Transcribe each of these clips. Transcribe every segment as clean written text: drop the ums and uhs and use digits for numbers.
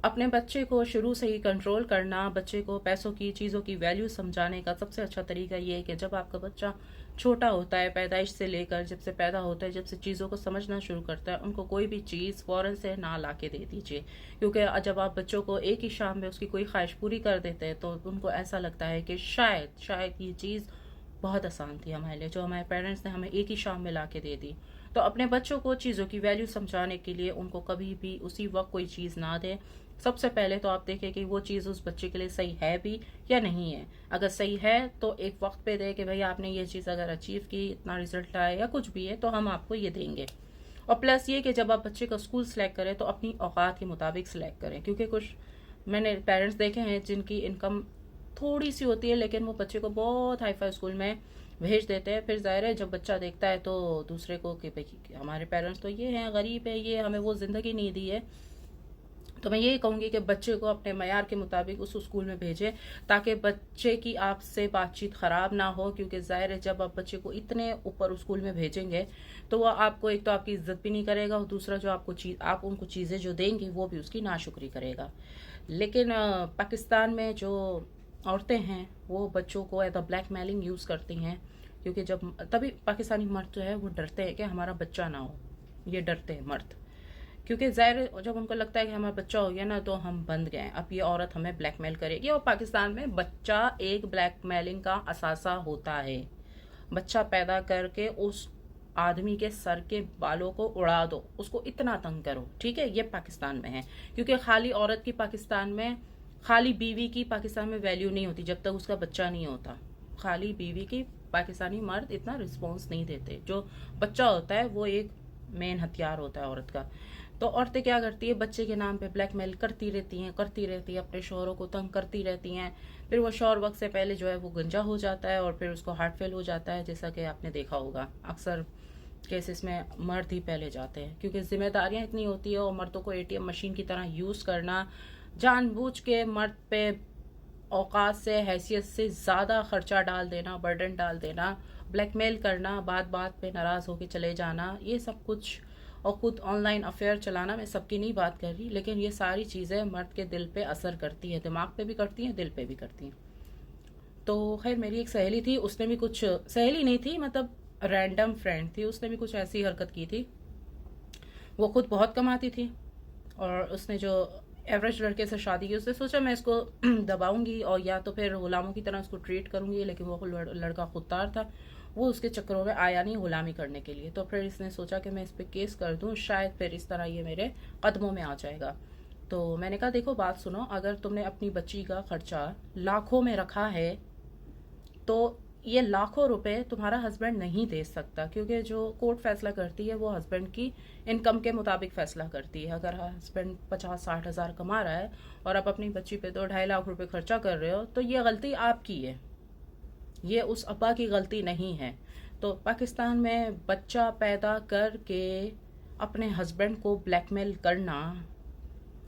اپنے بچے کو شروع سے ہی کنٹرول کرنا، بچے کو پیسوں کی چیزوں کی ویلیو سمجھانے کا سب سے اچھا طریقہ یہ ہے کہ جب آپ کا بچہ چھوٹا ہوتا ہے، پیدائش سے لے کر جب سے پیدا ہوتا ہے، جب سے چیزوں کو سمجھنا شروع کرتا ہے، ان کو کوئی بھی چیز فوراً سے نہ لا کے دے دیجیے. کیونکہ جب آپ بچوں کو ایک ہی شام میں اس کی کوئی خواہش پوری کر دیتے ہیں تو ان کو ایسا لگتا ہے کہ شاید یہ چیز بہت آسان تھی ہمارے لیے، جو ہمارے پیرنٹس نے ہمیں ایک ہی شام میں لا کے دے دی. تو اپنے بچوں کو چیزوں کی ویلیو سمجھانے کے لیے ان کو کبھی بھی اسی وقت کوئی چیز نہ دیں. سب سے پہلے تو آپ دیکھیں کہ وہ چیز اس بچے کے لیے صحیح ہے بھی یا نہیں ہے. اگر صحیح ہے تو ایک وقت پہ دے کہ بھائی آپ نے یہ چیز اگر اچیو کی، اتنا رزلٹ آیا یا کچھ بھی ہے تو ہم آپ کو یہ دیں گے. اور پلس یہ کہ جب آپ بچے کا اسکول سلیکٹ کریں تو اپنی اوقات کے مطابق سلیکٹ کریں. کیونکہ کچھ میں نے پیرنٹس دیکھے ہیں جن کی انکم تھوڑی سی ہوتی ہے لیکن وہ بچے کو بہت ہائی فائی اسکول میں بھیج دیتے ہیں. پھر ظاہر ہے جب بچہ دیکھتا ہے تو دوسرے کو کہ بھائی ہمارے پیرنٹس تو یہ ہیں، غریب ہے، یہ ہمیں وہ زندگی نہیں دی ہے. تو میں یہی کہوں گی کہ بچے کو اپنے معیار کے مطابق اس اسکول میں بھیجیں تاکہ بچے کی آپ سے بات چیت خراب نہ ہو. کیونکہ ظاہر ہے جب آپ بچے کو اتنے اوپر اسکول میں بھیجیں گے تو وہ آپ کو ایک تو آپ کی عزت بھی نہیں کرے گا، اور دوسرا جو آپ ان کو چیزیں جو دیں گے وہ بھی اس کی ناشکری کرے گا. لیکن پاکستان میں جو عورتیں ہیں وہ بچوں کو as a black mailing use کرتی ہیں. کیونکہ تبھی پاکستانی مرد جو ہے وہ ڈرتے ہیں کہ ہمارا بچہ نہ ہو. یہ ڈرتے ہیں مرد، کیونکہ ظاہر جب ان کو لگتا ہے کہ ہمارا بچہ ہو گیا نا تو ہم بند گئے، اب یہ عورت ہمیں بلیک میل کرے گی. اور پاکستان میں بچہ ایک بلیک میلنگ کا اثاثہ ہوتا ہے. بچہ پیدا کر کے اس آدمی کے سر کے بالوں کو اڑا دو، اس کو اتنا تنگ کرو، ٹھیک ہے. یہ پاکستان میں ہے. کیونکہ خالی عورت کی پاکستان میں، خالی بیوی کی پاکستان میں ویلیو نہیں ہوتی جب تک اس کا بچہ نہیں ہوتا. خالی بیوی کی پاکستانی مرد اتنا رسپانس نہیں دیتے. جو بچہ ہوتا ہے وہ ایک مین ہتھیار ہوتا ہے عورت کا. تو عورتیں کیا کرتی ہے، بچے کے نام پہ بلیک میل کرتی رہتی ہیں، اپنے شوہروں کو تنگ کرتی رہتی ہیں. پھر وہ شوہر وقت سے پہلے جو ہے وہ گنجا ہو جاتا ہے اور پھر اس کو ہارٹ فیل ہو جاتا ہے. جیسا کہ آپ نے دیکھا ہوگا اکثر کیسز میں مرد ہی پہلے جاتے ہیں کیونکہ ذمہ داریاں اتنی ہوتی ہے. اور مردوں کو اے ٹی ایم مشین کی طرح یوز کرنا، جان بوجھ کے مرد پہ اوقات سے، حیثیت سے زیادہ خرچہ ڈال دینا، برڈن ڈال دینا، بلیک میل کرنا، بات بات پہ ناراض ہو کے چلے جانا، یہ سب کچھ. اور خود آن لائن افیئر چلانا، میں سب کی نہیں بات کر رہی لیکن یہ ساری چیزیں مرد کے دل پہ اثر کرتی ہیں، دماغ پہ بھی کرتی ہیں، دل پہ بھی کرتی ہیں. تو خیر میری ایک سہیلی تھی، اس نے بھی کچھ، سہیلی نہیں تھی مطلب رینڈم فرینڈ تھی، اس نے بھی کچھ ایسی حرکت کی تھی. وہ خود بہت کماتی تھی اور اس نے جو ایوریج لڑکے سے شادی کی، اس نے سوچا میں اس کو دباؤں گی اور یا تو پھر غلاموں کی طرح اس کو ٹریٹ کروں گی. لیکن وہ لڑکا خوددار تھا، وہ اس کے چکروں میں آیا نہیں غلامی کرنے کے لیے. تو پھر اس نے سوچا کہ میں اس پہ کیس کر دوں، شاید پھر اس طرح یہ میرے قدموں میں آ جائے گا. تو میں نے کہا دیکھو بات سنو، اگر تم نے اپنی بچی کا خرچہ لاکھوں میں رکھا ہے تو یہ لاکھوں روپے تمہارا ہسبینڈ نہیں دے سکتا. کیونکہ جو کورٹ فیصلہ کرتی ہے وہ ہسبینڈ کی انکم کے مطابق فیصلہ کرتی ہے. اگر ہسبینڈ 50-60 ہزار کما رہا ہے اور آپ اپنی بچی پہ 2-2.5 لاکھ روپے خرچہ کر رہے ہو تو یہ غلطی آپ کی ہے، یہ اس ابا کی غلطی نہیں ہے. تو پاکستان میں بچہ پیدا کر کے اپنے ہسبینڈ کو بلیک میل کرنا،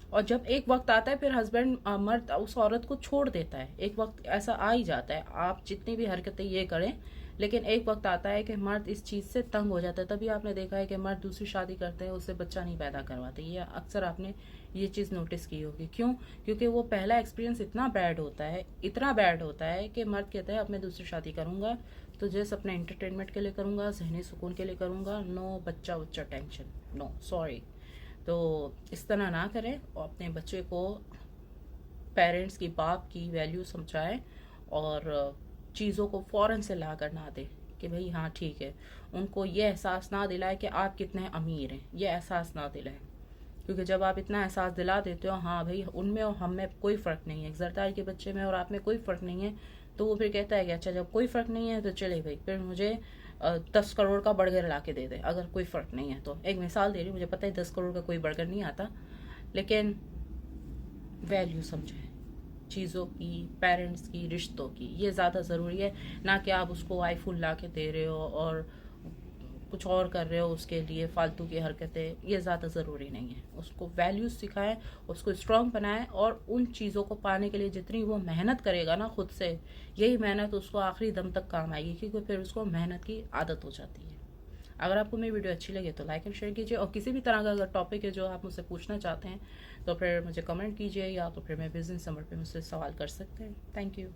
اور جب ایک وقت آتا ہے پھر ہسبینڈ مرد اس عورت کو چھوڑ دیتا ہے. ایک وقت ایسا آ ہی جاتا ہے، آپ جتنی بھی حرکتیں یہ کریں لیکن ایک وقت آتا ہے کہ مرد اس چیز سے تنگ ہو جاتا ہے. تبھی آپ نے دیکھا ہے کہ مرد دوسری شادی کرتے ہیں، اس سے بچہ نہیں پیدا کرواتے. یہ اکثر آپ نے یہ چیز نوٹس کی ہوگی. کیوں؟ کیونکہ وہ پہلا ایکسپیرینس اتنا بیڈ ہوتا ہے کہ مرد کہتا ہے اب میں دوسری شادی کروں گا تو جیسے اپنے انٹرٹینمنٹ کے لیے کروں گا، ذہنی سکون کے لیے کروں گا، نو بچہ ٹینشن، نو سوری. تو اس طرح نہ کریں اور اپنے بچے کو پیرنٹس کی، باپ کی ویلیو سمجھائیں اور چیزوں کو فوراً سے لا کر نہ دیں کہ بھئی ہاں ٹھیک ہے. ان کو یہ احساس نہ دلائے کہ آپ کتنے امیر ہیں، یہ احساس نہ دلائیں. کیونکہ جب آپ اتنا احساس دلا دیتے ہو ہاں بھئی ان میں اور ہم میں کوئی فرق نہیں ہے، زرداری کے بچے میں اور آپ میں کوئی فرق نہیں ہے، تو وہ پھر کہتا ہے کہ اچھا جب کوئی فرق نہیں ہے تو چلے بھئی پھر مجھے 10 کروڑ کا برگر لا کے دے دے اگر کوئی فرق نہیں ہے تو. ایک مثال دے رہی ہوں، مجھے پتہ ہے 10 کروڑ کا کوئی برگر نہیں آتا لیکن ویلیو سمجھیں چیزوں کی، پیرنٹس کی، رشتوں کی. یہ زیادہ ضروری ہے نہ کہ آپ اس کو آئی فون لا کے دے رہے ہو اور کچھ اور کر رہے ہو اس کے لیے فالتو کی حرکتیں. یہ زیادہ ضروری نہیں ہے. اس کو ویلیوز سکھائیں، اس کو اسٹرانگ بنائیں اور ان چیزوں کو پانے کے لیے جتنی وہ محنت کرے گا نا خود سے، یہی محنت اس کو آخری دم تک کام آئے گی کیونکہ پھر اس کو محنت کی عادت ہو جاتی ہے. اگر آپ کو میری ویڈیو اچھی لگے تو لائک اینڈ شیئر کیجیے، اور کسی بھی طرح کا اگر ٹاپک ہے جو آپ مجھ سے پوچھنا چاہتے ہیں تو پھر مجھے کمنٹ کیجیے، یا تو پھر میں بزنس نمبر پہ مجھ سے سوال کر سکتے ہیں. Thank you.